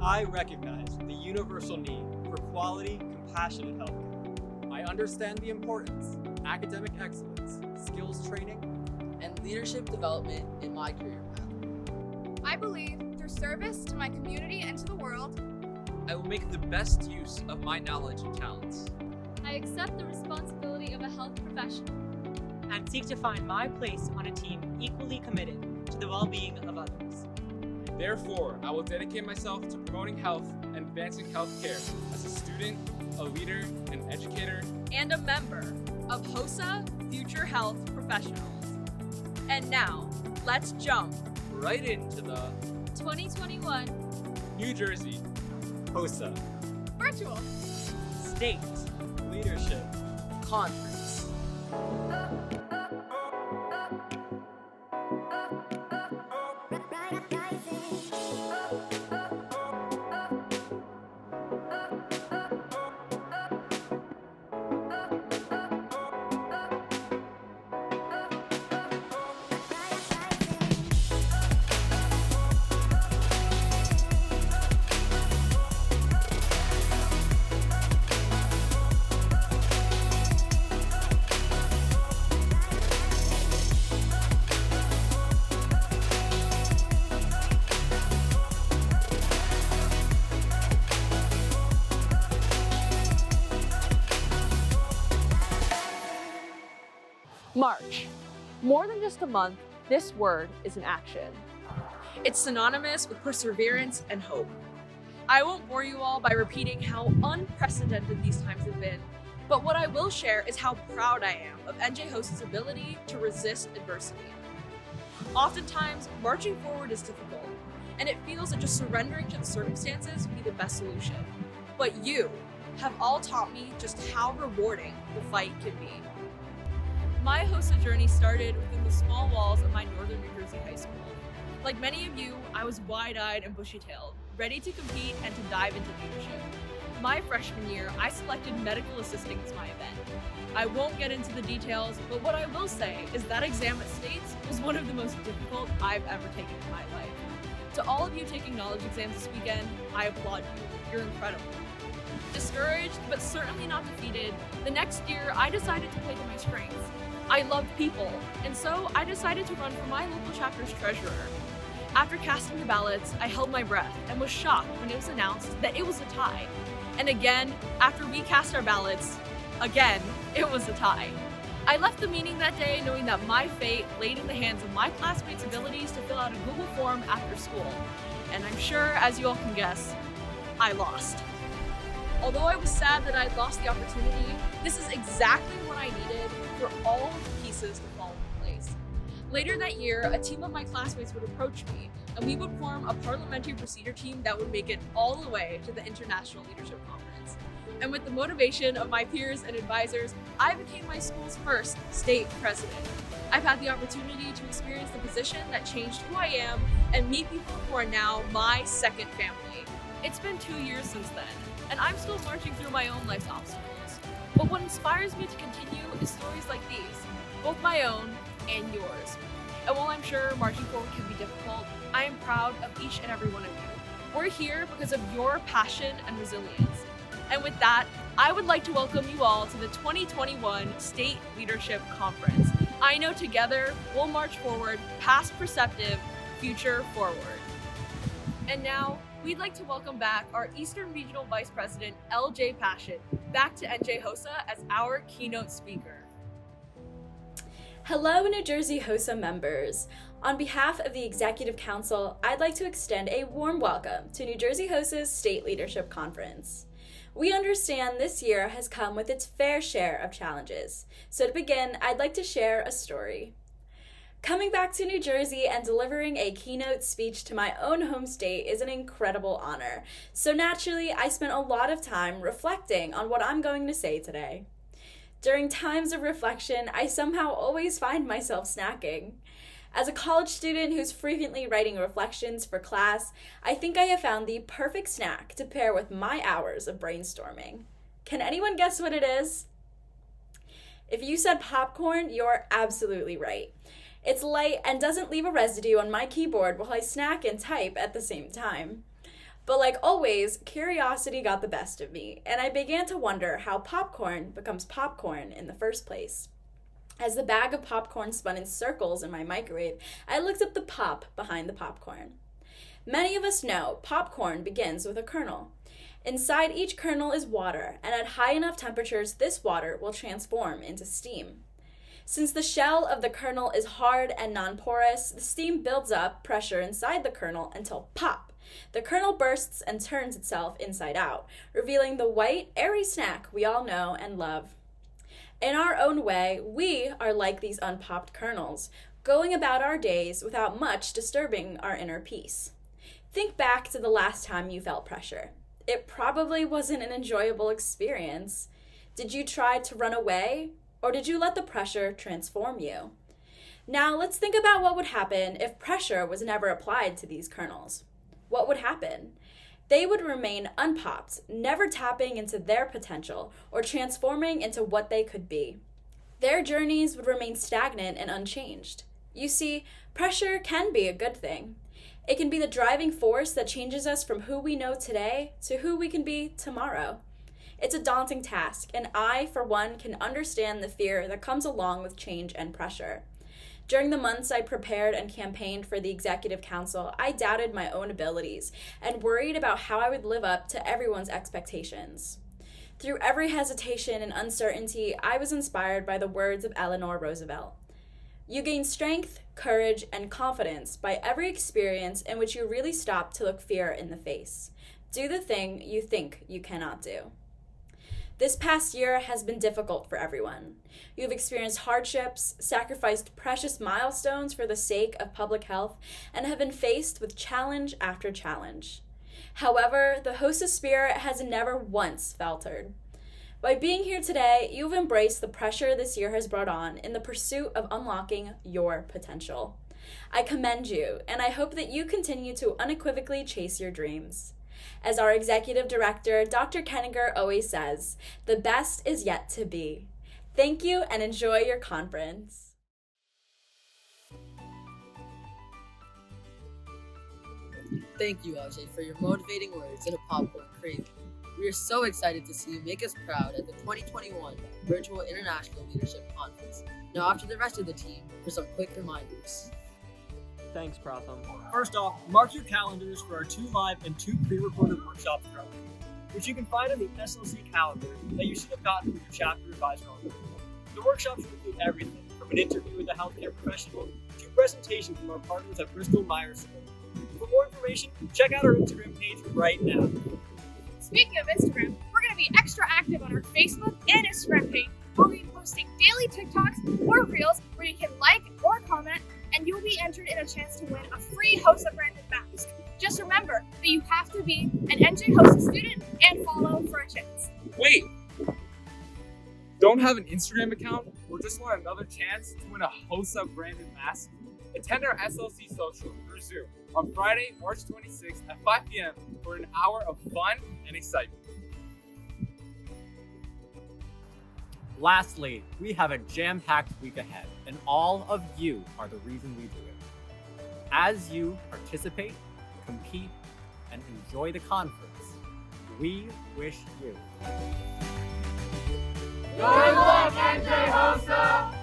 I recognize the universal need for quality, compassionate healthcare. I understand the importance of academic excellence, skills training, and leadership development in my career path. I believe through service to my community and to the world, I will make the best use of my knowledge and talents. I accept the responsibility of a health professional and seek to find my place on a team equally committed to the well-being of others. Therefore, I will dedicate myself to promoting health and advancing healthcare as a student, a leader, an educator, and a member of HOSA Future Health Professionals. And now, let's jump right into the 2021 New Jersey HOSA virtual State Leadership Conference. March. More than just a month, this word is an action. It's synonymous with perseverance and hope. I won't bore you all by repeating how unprecedented these times have been, but what I will share is how proud I am of NJ HOSA's ability to resist adversity. Oftentimes, marching forward is difficult, and it feels that just surrendering to the circumstances would be the best solution. But you have all taught me just how rewarding the fight can be. My HOSA journey started within the small walls of my northern New Jersey high school. Like many of you, I was wide-eyed and bushy-tailed, ready to compete and to dive into leadership. My freshman year, I selected medical assisting as my event. I won't get into the details, but what I will say is that exam at States was one of the most difficult I've ever taken in my life. To all of you taking knowledge exams this weekend, I applaud you. You're incredible. Discouraged, but certainly not defeated, the next year I decided to play to my strengths. I loved people, and so I decided to run for my local chapter's treasurer. After casting the ballots, I held my breath and was shocked when it was announced that it was a tie. And again, after we cast our ballots, again, it was a tie. I left the meeting that day knowing that my fate laid in the hands of my classmates' abilities to fill out a Google form after school. And I'm sure, as you all can guess, I lost. Although I was sad that I had lost the opportunity, this is exactly what I needed for all of the pieces to fall into place. Later that year, a team of my classmates would approach me, and we would form a parliamentary procedure team that would make it all the way to the International Leadership Conference. And with the motivation of my peers and advisors, I became my school's first state president. I've had the opportunity to experience the position that changed who I am and meet people who are now my second family. It's been 2 years since then, and I'm still marching through my own life's obstacles. But what inspires me to continue is stories like these, both my own and yours. And while I'm sure marching forward can be difficult, I am proud of each and every one of you. We're here because of your passion and resilience. And with that, I would like to welcome you all to the 2021 State Leadership Conference. I know together we'll march forward, past perceptive, future forward. And now, we'd like to welcome back our Eastern Regional Vice President, LJ Passion, back to NJ HOSA as our keynote speaker. Hello, New Jersey HOSA members. On behalf of the Executive Council, I'd like to extend a warm welcome to New Jersey HOSA's State Leadership Conference. We understand this year has come with its fair share of challenges. So to begin, I'd like to share a story. Coming back to New Jersey and delivering a keynote speech to my own home state is an incredible honor. So naturally, I spent a lot of time reflecting on what I'm going to say today. During times of reflection, I somehow always find myself snacking. As a college student who's frequently writing reflections for class, I think I have found the perfect snack to pair with my hours of brainstorming. Can anyone guess what it is? If you said popcorn, you're absolutely right. It's light and doesn't leave a residue on my keyboard while I snack and type at the same time. But like always, curiosity got the best of me, and I began to wonder how popcorn becomes popcorn in the first place. As the bag of popcorn spun in circles in my microwave, I looked up the pop behind the popcorn. Many of us know popcorn begins with a kernel. Inside each kernel is water, and at high enough temperatures, this water will transform into steam. Since the shell of the kernel is hard and non-porous, the steam builds up pressure inside the kernel until pop! The kernel bursts and turns itself inside out, revealing the white, airy snack we all know and love. In our own way, we are like these unpopped kernels, going about our days without much disturbing our inner peace. Think back to the last time you felt pressure. It probably wasn't an enjoyable experience. Did you try to run away, or did you let the pressure transform you? Now let's think about what would happen if pressure was never applied to these kernels. What would happen? They would remain unpopped, never tapping into their potential or transforming into what they could be. Their journeys would remain stagnant and unchanged. You see, pressure can be a good thing. It can be the driving force that changes us from who we know today to who we can be tomorrow. It's a daunting task, and I, for one, can understand the fear that comes along with change and pressure. During the months I prepared and campaigned for the Executive Council, I doubted my own abilities and worried about how I would live up to everyone's expectations. Through every hesitation and uncertainty, I was inspired by the words of Eleanor Roosevelt. You gain strength, courage, and confidence by every experience in which you really stop to look fear in the face. Do the thing you think you cannot do. This past year has been difficult for everyone. You've experienced hardships, sacrificed precious milestones for the sake of public health, and have been faced with challenge after challenge. However, the HOSA spirit has never once faltered. By being here today, you've embraced the pressure this year has brought on in the pursuit of unlocking your potential. I commend you, and I hope that you continue to unequivocally chase your dreams. As our executive director, Dr. Kenninger, always says, the best is yet to be. Thank you and enjoy your conference. Thank you, LJ, for your motivating words and a popcorn craving. We are so excited to see you make us proud at the 2021 Virtual International Leadership Conference. Now, after the rest of the team, for some quick reminders. Thanks, Pratham. First off, mark your calendars for our 2 live and 2 pre-recorded workshops throughout the week, which you can find on the SLC calendar that you should have gotten from your chapter advisor already. The workshops will include everything from an interview with a healthcare professional to a presentation from our partners at Bristol Myers Squibb. For more information, check out our Instagram page right now. Speaking of Instagram, we're going to be extra active on our Facebook and Instagram page. We'll be posting daily TikToks or Reels where you can like or comment, and you'll be entered in a chance to win a free HOSA branded mask. Just remember that you have to be an NJ HOSA student and follow for a chance. Wait! Don't have an Instagram account or just want another chance to win a HOSA branded mask? Attend our SLC social through Zoom on Friday, March 26th at 5 p.m. for an hour of fun and excitement. Lastly, we have a jam-packed week ahead, and all of you are the reason we do it. As you participate, compete, and enjoy the conference, we wish you Good luck, NJ HOSA!